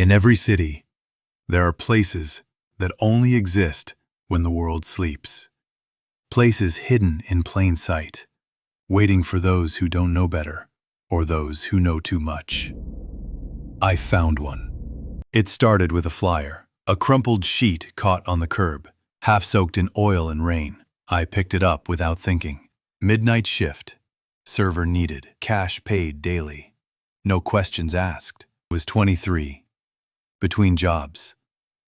In every city, there are places that only exist when the world sleeps. Places hidden in plain sight, waiting for those who don't know better or those who know too much. I found one. It started with a flyer, a crumpled sheet caught on the curb, half soaked in oil and rain. I picked it up without thinking. Midnight shift. Server needed. Cash paid daily. No questions asked. Was 23. Between jobs.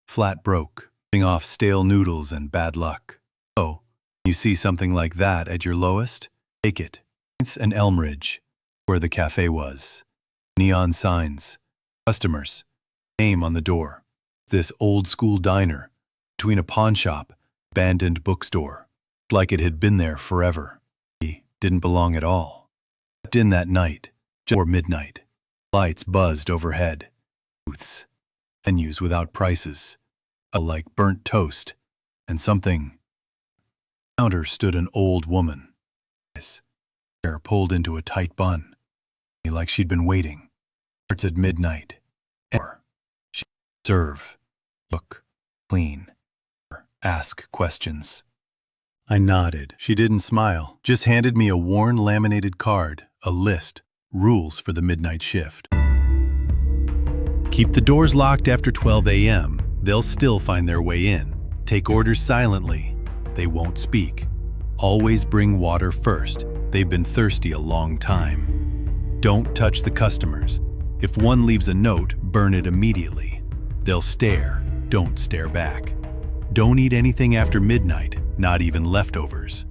Flat broke. Living off stale noodles and bad luck. Oh, you see something like that at your lowest? Take it. 9th and Elmridge, where the cafe was. Neon signs. Customers. Name on the door. This old-school diner. Between a pawn shop, abandoned bookstore. Like it had been there forever. He didn't belong at all. Stepped in that night, just before midnight. Lights buzzed overhead. Booths. Menus without prices. Like burnt toast. And something. Counter stood an old woman. His hair pulled into a tight bun. Like she'd been waiting. Starts at midnight. Or she serve. Look. Clean. Ask questions. I nodded. She didn't smile, just handed me a worn laminated card, a list, rules for the midnight shift. Keep the doors locked after 12 a.m. They'll still find their way in. Take orders silently. They won't speak. Always bring water first. They've been thirsty a long time. Don't touch the customers. If one leaves a note, burn it immediately. They'll stare. Don't stare back. Don't eat anything after midnight, not even leftovers.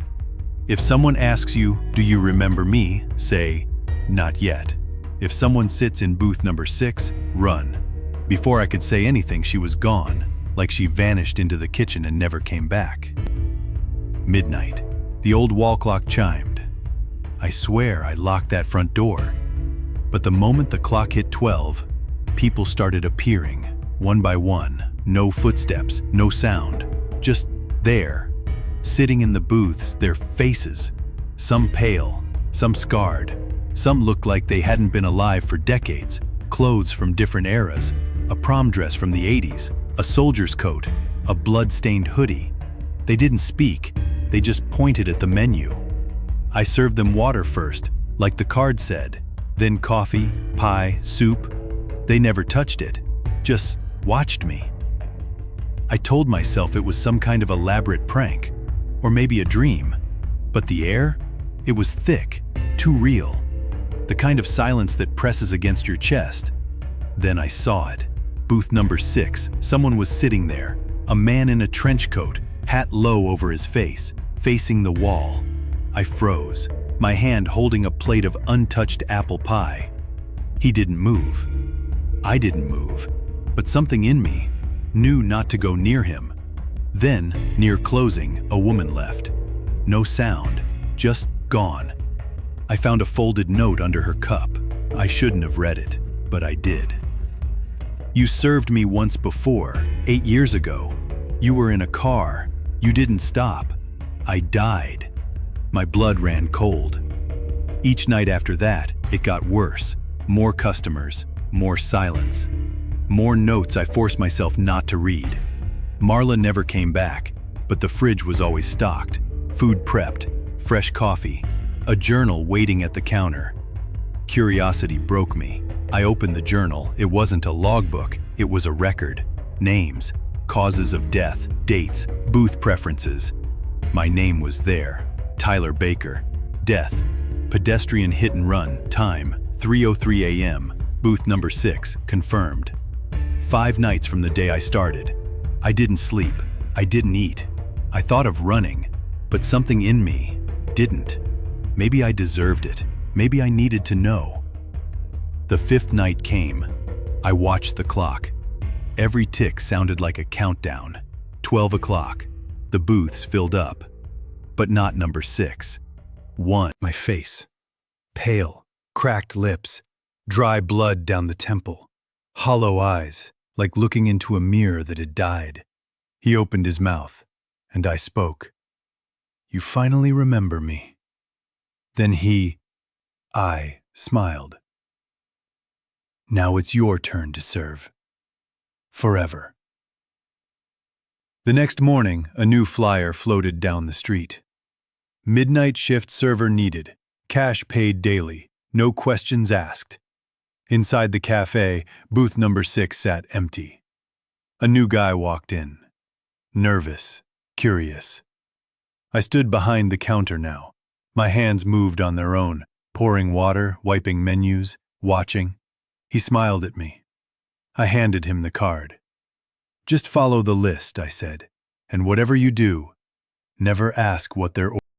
If someone asks you, "Do you remember me?" say, "Not yet." If someone sits in booth number 6, run. Before I could say anything, she was gone, like she vanished into the kitchen and never came back. Midnight. The old wall clock chimed. I swear I locked that front door. But the moment the clock hit 12, people started appearing, one by one. No footsteps, no sound. Just there, sitting in the booths, their faces. Some pale, some scarred. Some looked like they hadn't been alive for decades. Clothes from different eras. A prom dress from the 80s. A soldier's coat. A blood-stained hoodie. They didn't speak. They just pointed at the menu. I served them water first, like the card said. Then coffee, pie, soup. They never touched it. Just watched me. I told myself it was some kind of elaborate prank, or maybe a dream. But the air? It was thick, too real. The kind of silence that presses against your chest. Then I saw it. Booth number 6, someone was sitting there. A man in a trench coat, hat low over his face, facing the wall. I froze, my hand holding a plate of untouched apple pie. He didn't move. I didn't move. But something in me knew not to go near him. Then, near closing, a woman left. No sound, just gone. I found a folded note under her cup. I shouldn't have read it, but I did. You served me once before, 8 years ago. You were in a car. You didn't stop. I died. My blood ran cold. Each night after that, it got worse. More customers, more silence. More notes I forced myself not to read. Marla never came back, but the fridge was always stocked. Food prepped, fresh coffee, a journal waiting at the counter. Curiosity broke me. I opened the journal. It wasn't a logbook, it was a record. Names, causes of death, dates, booth preferences. My name was there. Tyler Baker. Death. Pedestrian hit and run. Time, 3:03 a.m. Booth number 6, confirmed. 5 nights from the day I started. I didn't sleep. I didn't eat. I thought of running, but something in me didn't. Maybe I deserved it. Maybe I needed to know. The 5th night came. I watched the clock. Every tick sounded like a countdown. 12 o'clock. The booths filled up. But not number 6. 1. My face. Pale, cracked lips, dry blood down the temple. Hollow eyes, like looking into a mirror that had died. He opened his mouth, and I spoke. You finally remember me. Then I smiled. Now it's your turn to serve. Forever. The next morning, a new flyer floated down the street. Midnight shift server needed. Cash paid daily. No questions asked. Inside the cafe, booth number 6 sat empty. A new guy walked in. Nervous, curious. I stood behind the counter now. My hands moved on their own, pouring water, wiping menus, watching. He smiled at me. I handed him the card. Just follow the list, I said, and whatever you do, never ask what they're